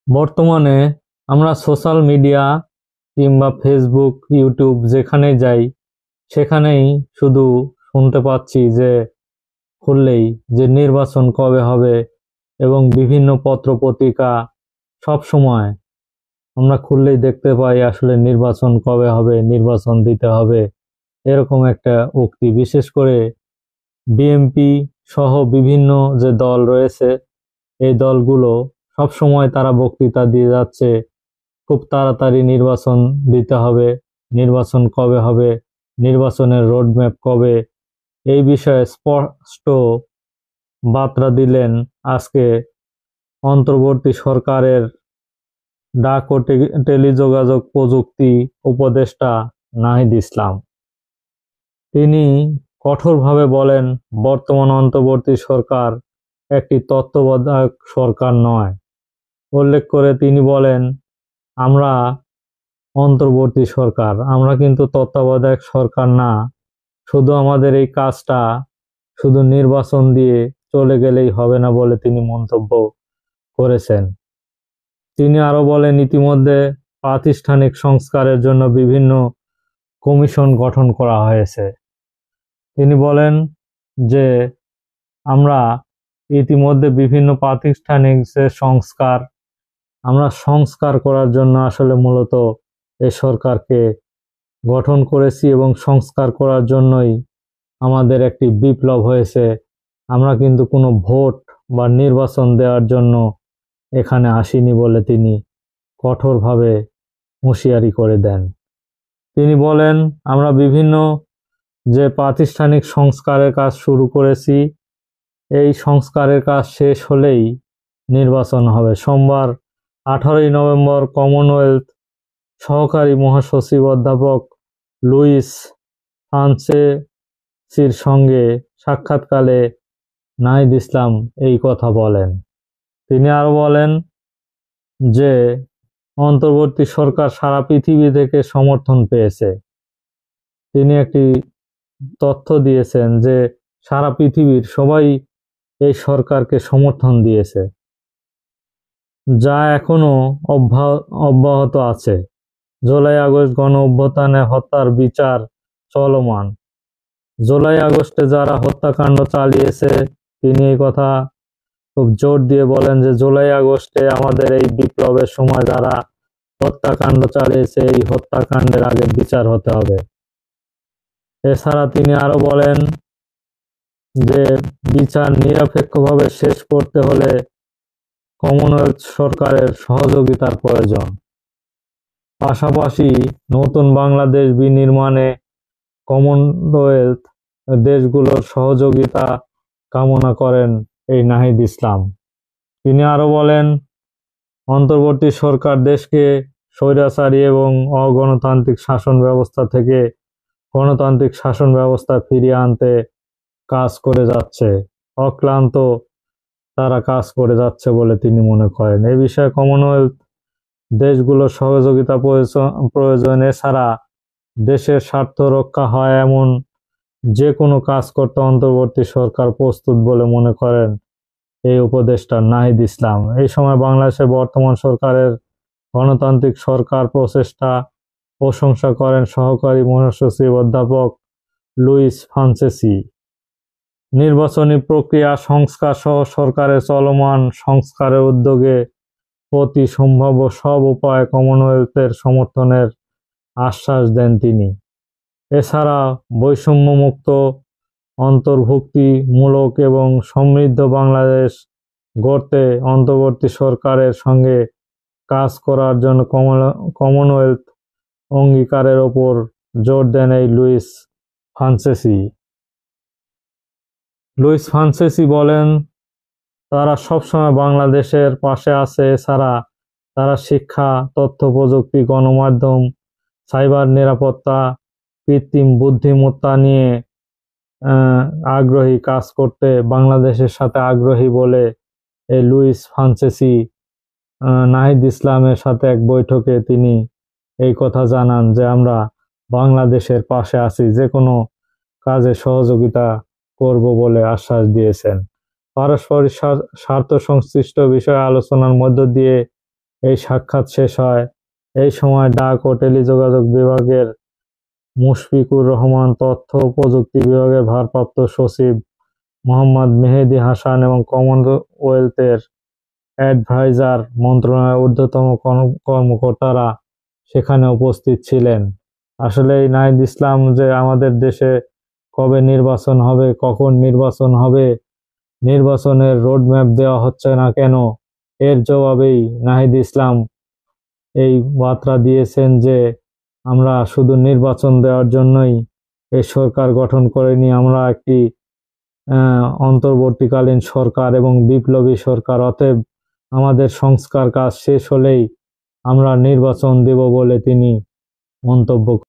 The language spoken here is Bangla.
বর্তমানে আমরা সোশ্যাল মিডিয়া কিংবা ফেসবুক, ইউটিউব যেখানেই যাই সেখানেই শুধু শুনতে পাচ্ছি যে খুললেই যে নির্বাচন কবে হবে এবং বিভিন্ন পত্র-পত্রিকা সবসময় আমরা খুললেই দেখতে পাই আসলে নির্বাচন কবে হবে, নির্বাচন দিতে হবে, এরকম একটা উক্তি। বিশেষ করে বিএনপি সহ বিভিন্ন যে দল রয়েছে এই দলগুলো সবসময় তারা বক্তৃতা দিয়ে যাচ্ছে খুব তাড়াতাড়ি নির্বাচন দিতে হবে, নির্বাচন কবে হবে, নির্বাচনের রোডম্যাপ কবে, এই বিষয়ে স্পষ্ট বার্তা দিলেন আজকে অন্তর্বর্তী সরকারের ডাক ও টেলিযোগাযোগ প্রযুক্তি উপদেষ্টা নাহিদ ইসলাম। তিনি কঠোরভাবে বলেন, বর্তমান অন্তর্বর্তী সরকার একটি তত্ত্বাবধায়ক সরকার নয়। উল্লেখ করে তিনি বলেন, আমরা অন্তর্বর্তী সরকার, আমরা কিন্তু তত্ত্বাবধায়ক সরকার না। শুধু আমাদের এই কাজটা শুধু নির্বাচন দিয়ে চলে গেলেই হবে না বলে তিনি মন্তব্য করেছেন। তিনি আরো বলেন, ইতিমধ্যে প্রাতিষ্ঠানিক সংস্কারের জন্য বিভিন্ন কমিশন গঠন করা হয়েছে। তিনি বলেন যে আমরা ইতিমধ্যে বিভিন্ন প্রাতিষ্ঠানিক যে আমরা সংস্কার করার জন্য আসলে মূলত এই সরকারকে গঠন করেছি এবং সংস্কার করার জন্যই আমাদের একটি বিপ্লব হয়েছে। আমরা কিন্তু কোনো ভোট বা নির্বাচন দেওয়ার জন্য এখানে আসিনি বলে তিনি কঠোরভাবে হুঁশিয়ারি করে দেন। তিনি বলেন, আমরা বিভিন্ন যে প্রাতিষ্ঠানিক সংস্কারের কাজ শুরু করেছি, এই সংস্কারের কাজ শেষ হলেই নির্বাচন হবে। সোমবার 18 নভেম্বর কমনওয়েলথ সহকারী মহাসচিব অধ্যাপক লুইস ফ্রান্সেসির সঙ্গে সাক্ষাৎকালে নাহিদ ইসলাম এই কথা বলেন। তিনি আরো বলেন যে অন্তর্বর্তী সরকার সারা পৃথিবী থেকে সমর্থন পেয়েছে। তিনি একটি তথ্য দিয়েছেন যে সারা পৃথিবীর সবাই এই সরকারকে সমর্থন দিয়েছে, যা এখনো অব্যাহত আছে। জুলাই আগস্ট গণ অভ্যুত্থানে হত্যার বিচার চলমান। জুলাই আগস্টে যারা হত্যাকাণ্ড চালিয়েছে তিনি এই কথা খুব জোর দিয়ে বলেন যে জুলাই আগস্টে আমাদের এই বিপ্লবের সময় যারা হত্যাকাণ্ড চালিয়েছে এই হত্যাকাণ্ডের আগে বিচার হতে হবে। এছাড়া তিনি আরো বলেন যে বিচার নিরপেক্ষভাবে শেষ করতে হলে কমনওয়েলথ সরকারের সহযোগিতার প্রয়োজন। পাশাপাশি নতুন বাংলাদেশ বিনির্মাণে কমনওয়েলথ দেশগুলোর সহযোগিতা কামনা করেন এই নাহিদ ইসলাম। তিনি আরো বলেন, অন্তর্বর্তী সরকার দেশকে স্বৈরাচারী এবং অগণতান্ত্রিক শাসন ব্যবস্থা থেকে গণতান্ত্রিক শাসন ব্যবস্থা ফিরিয়ে আনতে কাজ করে যাচ্ছে, অক্লান্ত তারা কাজ করে যাচ্ছে বলে তিনি মনে করেন। এই বিষয়ে কমনওয়েলথ দেশগুলোর সহযোগিতা প্রয়োজন। এছাড়া দেশের স্বার্থ রক্ষা হয় এমন যে কোনো কাজ করতে অন্তর্বর্তী সরকার প্রস্তুত বলে মনে করেন এই উপদেষ্টা নাহিদ ইসলাম। এই সময় বাংলাদেশের বর্তমান সরকারের গণতান্ত্রিক সরকার প্রচেষ্টা প্রশংসা করেন সহকারী মহাসচিব অধ্যাপক লুইস ফ্রান্সেসি। নির্বাচনী প্রক্রিয়া সংস্কার সহ সরকারের চলমান সংস্কারের উদ্যোগে প্রতি সম্ভাব্য সব উপায়ে কমনওয়েলথের সমর্থনের আশ্বাস দেন তিনি। এছাড়া বৈষম্যমুক্ত, অন্তর্ভুক্তিমূলক এবং সমৃদ্ধ বাংলাদেশ গড়তে অন্তর্বর্তী সরকারের সঙ্গে কাজ করার জন্য কমনওয়েলথ অঙ্গীকারের ওপর জোর দেন এই লুইস ফ্রান্সেসি। লুইস ফ্রান্সেসি বলেন, তারা সবসময় বাংলাদেশের পাশে আছে। এছাড়া তারা শিক্ষা, তথ্য প্রযুক্তি, গণমাধ্যম, সাইবার নিরাপত্তা, কৃত্রিম বুদ্ধিমত্তা নিয়ে আগ্রহী, কাজ করতে বাংলাদেশের সাথে আগ্রহী বলে এই লুইস ফ্রান্সেসি নাহিদ ইসলামের সাথে এক বৈঠকে তিনি এই কথা জানান যে আমরা বাংলাদেশের পাশে আছি, যে কোনো কাজে সহযোগিতা করব বলে আশ্বাস দিয়েছেন। পারস্পরিক স্বার্থ সংশ্লিষ্ট বিষয়ে আলোচনার মধ্য দিয়ে এই সাক্ষাৎ শেষ হয়। এই সময় ডাক ও টেলিযোগাযোগ বিভাগের মুশফিকুর রহমান, তথ্য ও প্রযুক্তি বিভাগের ভারপ্রাপ্ত সচিব মোহাম্মদ মেহেদী হাসান এবং কমনওয়েলথের অ্যাডভাইজার মন্ত্রণালয়ের ঊর্ধ্বতন কর্মকর্তারা সেখানে উপস্থিত ছিলেন। আসলে এই নাহিদ ইসলাম যে আমাদের দেশে কবে নির্বাচন হবে, কখন নির্বাচন হবে, নির্বাচনের রোডম্যাপ দেওয়া হচ্ছে না কেন, এর জবাবেই নাহিদ ইসলাম এই বার্তা দিয়েছেন যে আমরা শুধু নির্বাচন দেওয়ার জন্যই এই সরকার গঠন করিনি, আমরা একটি অন্তর্বর্তীকালীন সরকার এবং বিপ্লবী সরকার। অতএব আমাদের সংস্কার কাজ শেষ হলেই আমরা নির্বাচন দেব বলে তিনি মন্তব্য